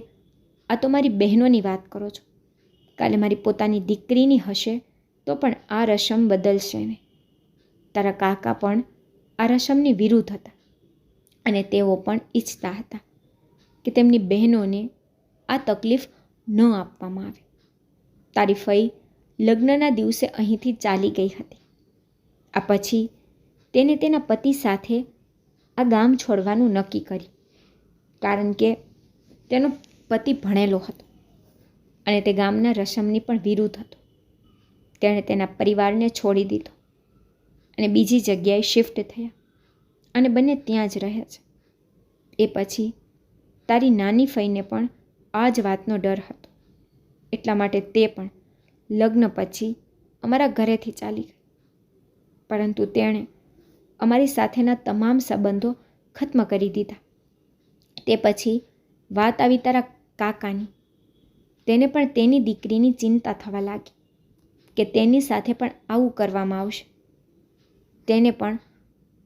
આ તો મારી બહેનોની વાત કરો છો. કાલે મારી પોતાની દીકરીની હશે તો પણ આ રસમ બદલશે નહીં. તારા કાકા પણ આ રસમની વિરુદ્ધ હતા, અને તેઓ પણ ઈચ્છતા હતા કે તેમની બહેનોને આ તકલીફ ન આપવામાં આવે. તારી ફઈ લગ્નના દિવસે અહીંથી ચાલી ગઈ હતી. આ પછી તેને તેના પતિ સાથે આ ગામ છોડવાનું નક્કી કર્યું, કારણ કે તેનો પતિ ભણેલો હતો અને તે ગામના રસમની પણ વિરુદ્ધ હતો. તેણે તેના પરિવારને છોડી દીધો અને બીજી જગ્યાએ શિફ્ટ થયા, અને બંને ત્યાં જ રહે છે. એ પછી તારી નાની ફઈને પણ આ જ વાતનો ડર હતો, એટલા માટે તે પણ લગ્ન પછી અમારા ઘરેથી ચાલી ગઈ. પરંતુ તેણે અમારી સાથેના તમામ સંબંધો ખત્મ કરી દીધા. તે પછી વાત આવી તારા કાકાની. તેને પણ તેની દીકરીની ચિંતા થવા લાગી કે તેની સાથે પણ આવું કરવામાં આવશે. તેને પણ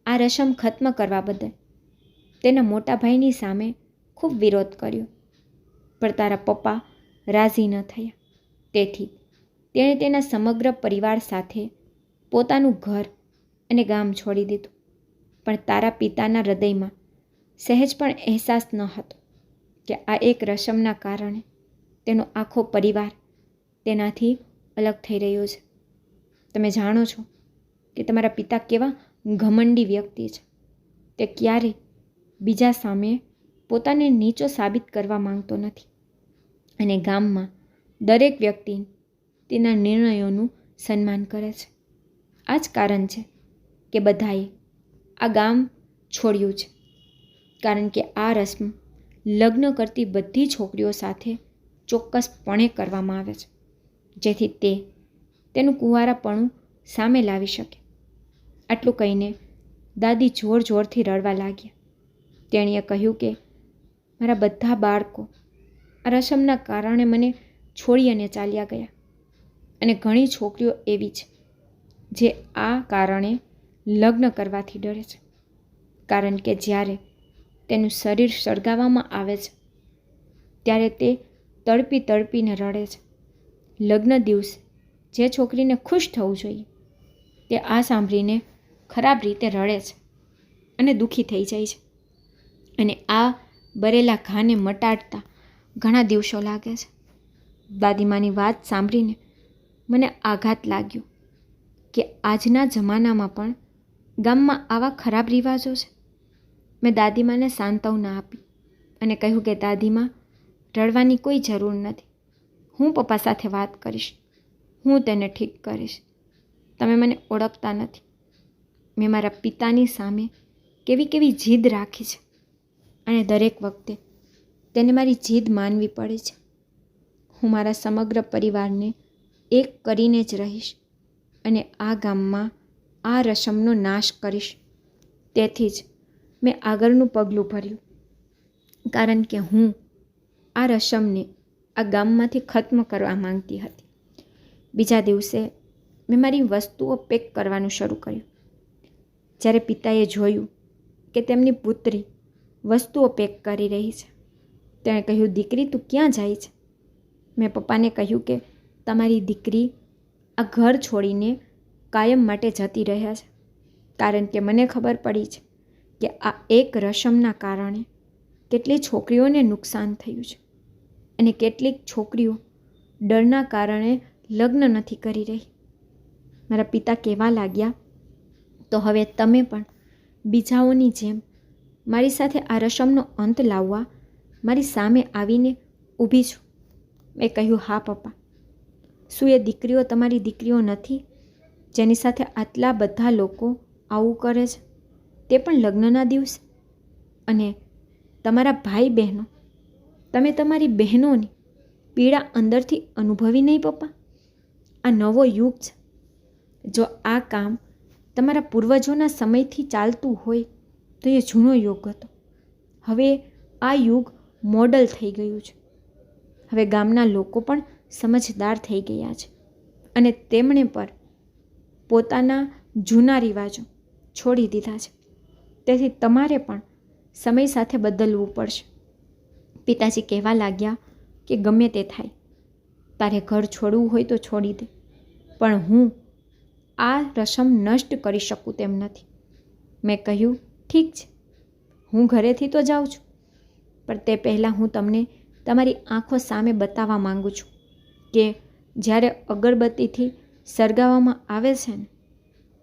આ રસમ ખત્મ કરવા બદલ તેના મોટા ભાઈની સામે ખૂબ વિરોધ કર્યો, પણ તારા પપ્પા રાજી ન થયા. તેથી તેણે તેના સમગ્ર પરિવાર સાથે પોતાનું ઘર અને ગામ છોડી દીધું. પણ તારા પિતાના હૃદયમાં સહેજ પણ અહેસાસ ન હતો કે આ એક રસમના કારણે તેનો આખો પરિવાર તેનાથી અલગ થઈ રહ્યો છે. તમે જાણો છો કે તમારા પિતા કેવા ઘમંડી વ્યક્તિ છે. તે ક્યારેય બીજા સામે પોતાને નીચો સાબિત કરવા માંગતો નથી, અને ગામમાં દરેક વ્યક્તિ તેના નિર્ણયોનું સન્માન કરે છે. આ જ કારણ છે કે બધાએ આ ગામ છોડ્યું છે, કારણ કે આ રસમ લગ્ન કરતી બધી છોકરીઓ સાથે ચોક્કસપણે કરવામાં આવે છે, જેથી તે તેનું કુંવારાપણું સામે લાવી શકે. આટલું કહીને દાદી જોર જોરથી રડવા લાગ્યા. તેણીએ કહ્યું કે મારા બધા બાળકો આ રસમના કારણે મને છોડી અને ચાલ્યા ગયા, અને ઘણી છોકરીઓ એવી છે જે આ કારણે લગ્ન કરવાથી ડરે છે, કારણ કે જ્યારે તેનું શરીર સળગાવવામાં આવે છે ત્યારે તે તડપી તડપીને રડે છે. લગ્ન દિવસે જે છોકરીને ખુશ થવું જોઈએ તે આ સાંભળીને ખરાબ રીતે રડે છે અને દુઃખી થઈ જાય છે, અને આ બરેલા ઘાને મટાડતા ઘણા દિવસો લાગે છે. દાદીમાની વાત સાંભળીને મને આઘાત લાગ્યો કે આજના જમાનામાં પણ ગામમાં આવા ખરાબ રિવાજો છે. મેં દાદીમાને સાંત્વના આપી અને કહ્યું કે દાદીમા, રડવાની કોઈ જરૂર નથી. હું પપ્પા સાથે વાત કરીશ, હું તેને ઠીક કરીશ. તમે મને ઓળખતા નથી. મેં મારા પિતાની સામે કેવી કેવી જીદ રાખી છે, અને દરેક વખતે તેને મારી જીદ માનવી પડે છે. હું મારા સમગ્ર પરિવારને એક કરીને જ રહીશ, અને આ ગામમાં આ રસમનો નાશ કરીશ. તેથી જ મેં આગળનું પગલું ભર્યું, કારણ કે હું આ રસમને આ ગામમાંથી ખત્મ કરવા માંગતી હતી. બીજા દિવસે મેં મારી વસ્તુઓ પેક કરવાનું શરૂ કર્યું. જ્યારે પિતાએ જોયું કે તેમની પુત્રી વસ્તુઓ પેક કરી રહી છે, તેણે કહ્યું, દીકરી તું ક્યાં જાય છે? મેં પપ્પાને કહ્યું કે તમારી દીકરી આ ઘર છોડીને કાયમ માટે જતી રહ્યા છે, કારણ કે મને ખબર પડી છે કે આ એક રસમના કારણે કેટલી છોકરીઓને નુકસાન થયું છે અને કેટલીક છોકરીઓ ડરના કારણે લગ્ન નથી કરી રહી. મારા પિતા કહેવા લાગ્યા, તો હવે તમે પણ બીજાઓની જેમ મારી સાથે આ રસમનો અંત લાવવા મારી સામે આવીને ઊભી છો? મેં કહ્યું, હા પપ્પા. શું એ દીકરીઓ તમારી દીકરીઓ નથી, જેની સાથે આટલા બધા લોકો આવું કરે છે, તે પણ લગ્નના દિવસે? અને તમારા ભાઈ બહેનો, તમે તમારી બહેનોની પીડા અંદરથી અનુભવી નહીં પપ્પા? આ નવો યુગ છે. જો આ કામ તમારા પૂર્વજોના સમયથી ચાલતું હોય તો એ જૂનો યુગ હતો. હવે આ યુગ મોડલ થઈ ગયું છે. હવે ગામના લોકો પણ સમજદાર થઈ ગયા છે અને તેમણે પર પોતાના જૂના રિવાજો છોડી દીધા છે. તેથી તમારે પણ સમય સાથે બદલવું પડશે. પિતાજી કહેવા લાગ્યા કે ગમે તે થાય, તારે ઘર છોડવું હોય તો છોડી દે, પણ હું આ રસમ નષ્ટ કરી શકું તેમ નથી. મેં કહ્યું, ઠીક છે, હું ઘરેથી તો જાઉં છું, પણ તે પહેલાં હું તમને તમારી આંખો સામે બતાવવા માંગુ છું કે જ્યારે અગરબત્તીથી સળગાવવામાં આવે છે ને,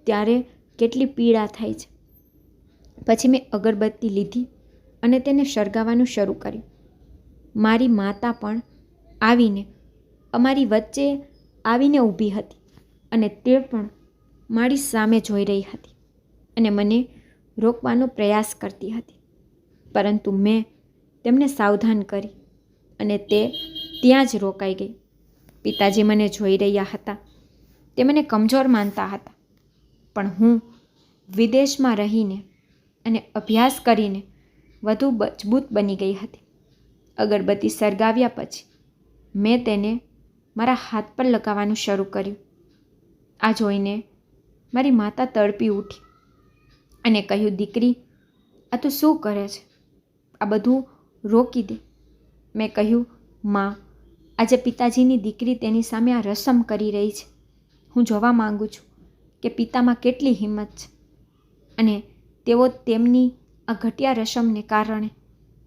ત્યારે કેટલી પીડા થાય છે. પછી મેં અગરબત્તી લીધી અને તેને સળગાવવાનું શરૂ કર્યું. મારી માતા પણ આવીને અમારી વચ્ચે આવીને ઊભી હતી અને તે પણ મારી સામે જોઈ રહી હતી અને મને રોકવાનો પ્રયાસ કરતી હતી, પરંતુ મેં તેમને સાવધાન કરી અને તે ત્યાં જ રોકાઈ ગઈ. પિતાજી મને જોઈ રહ્યા હતા. તે મને કમજોર માનતા હતા, પણ હું વિદેશમાં રહીને અને અભ્યાસ કરીને વધુ મજબૂત બની ગઈ હતી. અગરબત્તી સળગાવ્યા પછી મેં તેને મારા હાથ પર લગાવવાનું શરૂ કર્યું. આ જોઈને મારી માતા તડપી ઉઠી અને કહ્યું, દીકરી આ તું શું કરે છે? આ બધું રોકી દે. મેં કહ્યું, માં, આજે પિતાજીની દીકરી તેની સામે આ રસમ કરી રહી છે. હું જોવા માંગુ છું કે પિતામાં કેટલી હિંમત છે અને તેઓ તેમની આ ઘટિયા રસમને કારણે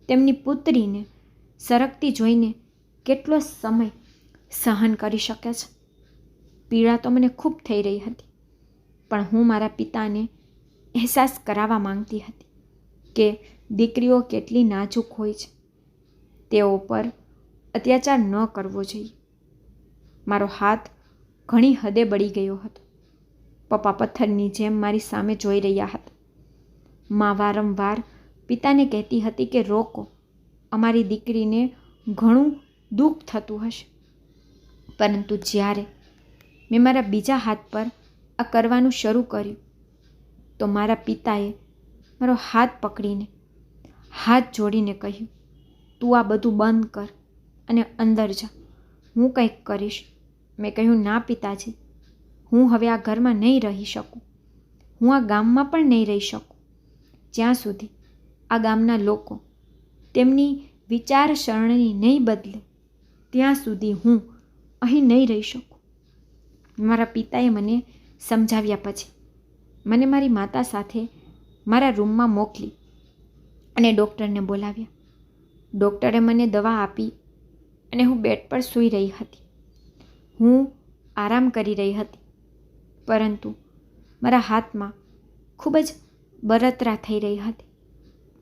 તેમની પુત્રીને સરકતી જોઈને કેટલો સમય સહન કરી શકે છે. પીડા તો મને ખૂબ થઈ રહી હતી, પણ હું મારા પિતાને અહેસાસ કરાવવા માંગતી હતી કે દીકરીઓ કેટલી નાજુક હોય છે. તેઓ પર અત્યાચાર ન કરવો જોઈએ. મારો હાથ ઘણી હદે બળી ગયો હતો. પપ્પા પથ્થરની જેમ મારી સામે જોઈ રહ્યા હતા. માં વારંવાર પિતાને કહેતી હતી કે રોકો, અમારી દીકરીને ઘણું દુઃખ થતું હશે. પરંતુ જ્યારે મેં મારા બીજા હાથ પર આ કરવાનું શરૂ કર્યું તો મારા પિતાએ મારો હાથ પકડીને હાથ જોડીને કહ્યું, તું આ બધું બંધ કર અને અંદર જા, હું કંઈક કરીશ. મેં કહ્યું, ના પિતાજી, હું હવે આ ઘરમાં નહીં રહી શકું. હું આ ગામમાં પણ નહીં રહી શકું. જ્યાં સુધી આ ગામના લોકો તેમની વિચારસરણી નહીં બદલે ત્યાં સુધી હું અહીં નહીં રહી શકું. મારા પિતાએ મને સમજાવ્યા પછી મને મારી માતા સાથે મારા રૂમમાં મોકલી અને ડૉક્ટરને બોલાવ્યા. ડૉક્ટરે મને દવા આપી અને હું બેડ પર સૂઈ રહી હતી. હું આરામ કરી રહી હતી, પરંતુ મારા હાથમાં ખૂબ જ બળતરા થઈ રહી હતી.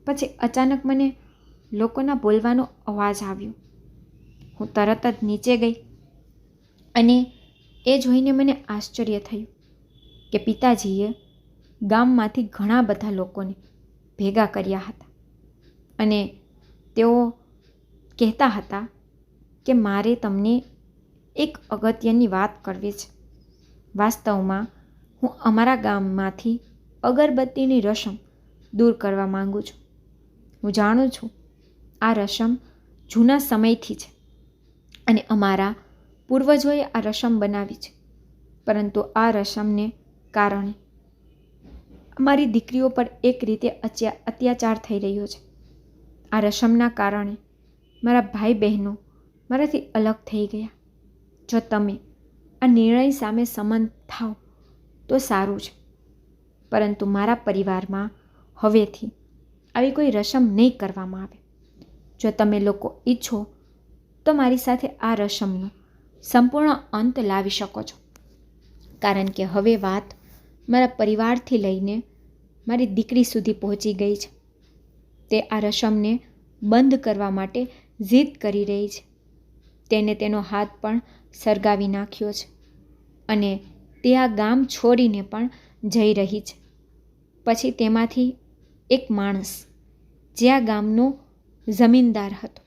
પછી અચાનક મને લોકોના બોલવાનો અવાજ આવ્યો. હું તરત જ નીચે ગઈ અને એ જોઈને મને આશ્ચર્ય થયું કે પિતાજીએ ગામમાંથી ઘણા બધા લોકોને ભેગા કર્યા હતા અને તેઓ કહેતા હતા કે મારે તમને એક અગત્યની વાત કરવી છે. વાસ્તવમાં હું અમારા ગામમાંથી અગરબત્તીની રસમ દૂર કરવા માંગુ છું. હું જાણું છું આ રસમ જૂના સમયથી છે અને અમારા પૂર્વજોએ આ રસમ બનાવી છે, પરંતુ આ રસમને કારણે અમારી દીકરીઓ પર એક રીતે અત્યાચાર થઈ રહ્યો છે. આ રસમના કારણે મારા ભાઈ બહેનો મારાથી અલગ થઈ ગયા. જો તમે આ નિર્ણય સામે સંમત થાઓ તો સારું છે, પરંતુ મારા પરિવારમાં હવેથી આવી કોઈ રસમ નહીં કરવામાં આવે. જો તમે લોકો ઈચ્છો તો મારી સાથે આ રસમનો સંપૂર્ણ અંત લાવી શકો છો, કારણ કે હવે વાત મારા પરિવારથી લઈને મારી દીકરી સુધી પહોંચી ગઈ છે. તે આ રસમને બંધ કરવા માટે જીદ કરી રહી છે. તેને તેનો હાથ પણ સળગાવી નાખ્યો છે અને તે આ ગામ છોડીને પણ જઈ રહી છે. પછી તેમાંથી એક માણસ જે આ ગામનો જમીનદાર હતો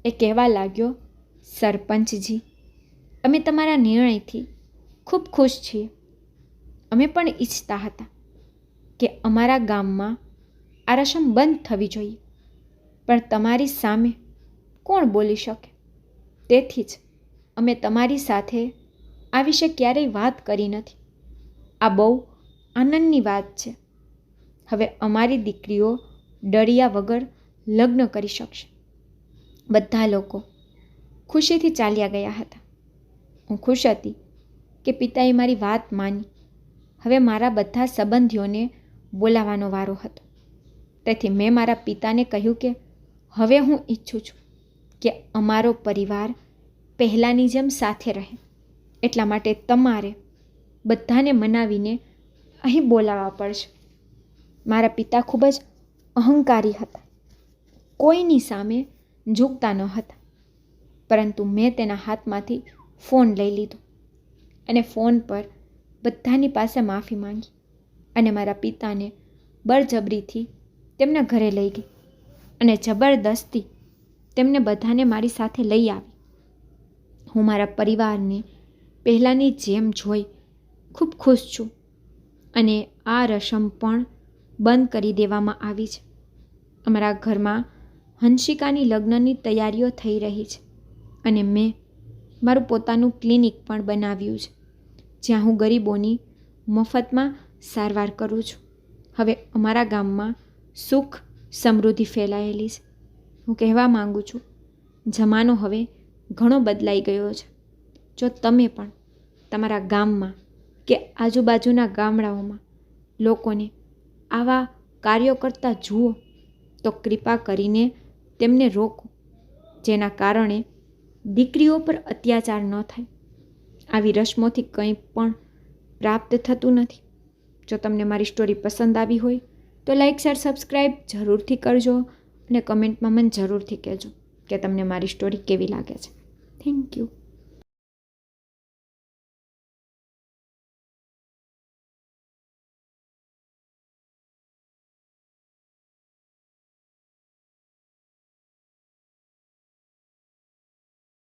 એ કહેવા લાગ્યો, સરપંચજી, અમે તમારા નિર્ણયથી ખૂબ ખુશ છીએ. અમે પણ ઈચ્છતા હતા કે અમારા ગામમાં આ રસમ બંધ થવી જોઈએ, પણ તમારી સામે કોણ બોલી શકે? તેથી જ અમે તમારી સાથે આ વિશે ક્યારેય વાત કરી નથી. આ બહુ આનંદની વાત છે. હવે અમારી દીકરીઓ ડર્યા વગર લગ્ન કરી શકશે. બધા લોકો ખુશીથી ચાલ્યા ગયા હતા. હું ખુશ હતી કે પિતાએ મારી વાત માની. હવે મારા બધા સંબંધીઓને બોલાવવાનો વારો હતો. તેથી મેં મારા પિતાને કહ્યું કે હવે હું ઈચ્છું છું કે અમારો પરિવાર પહેલાંની જેમ સાથે રહે. એટલા માટે તમારે બધાને મનાવીને અહીં બોલાવવા પડશે. મારા પિતા ખૂબ જ અહંકારી હતા, કોઈની સામે ઝૂકતા ન હતા, પરંતુ મેં તેના હાથમાંથી ફોન લઈ લીધો અને ફોન પર બધાની પાસે માફી માંગી અને મારા પિતાને બળજબરીથી તેમના ઘરે લઈ ગઈ અને જબરદસ્તી તેમને બધાને મારી સાથે લઈ આવી. હું મારા પરિવારને પહેલાંની જેમ જોઈ ખૂબ ખુશ છું અને આ રસમ પણ બંધ કરી દેવામાં આવી છે. અમારા ઘરમાં હંસિકાની લગ્નની તૈયારીઓ થઈ રહી છે અને મેં મારું પોતાનું ક્લિનિક પણ બનાવ્યું છે, જ્યાં હું ગરીબોની મફતમાં સારવાર કરું છું. હવે અમારા ગામમાં સુખ સમૃદ્ધિ ફેલાયેલી છે. હું કહેવા માંગુ છું, જમાનો હવે ઘણો બદલાઈ ગયો છે. જો તમે પણ તમારા ગામમાં કે આજુબાજુના ગામડાઓમાં લોકોને આવા કાર્યો કરતા જુઓ તો કૃપા કરીને તેમને રોકો, જેના કારણે દીકરીઓ પર અત્યાચાર ન થાય. આવી રસમોથી કંઈ પણ પ્રાપ્ત થતું નથી. જો તમને મારી સ્ટોરી પસંદ આવી હોય તો લાઈક, શેર, સબસ્ક્રાઈબ જરૂરથી કરજો અને કમેન્ટમાં મને જરૂરથી કહેજો કે તમને મારી સ્ટોરી કેવી લાગે છે. Thank you.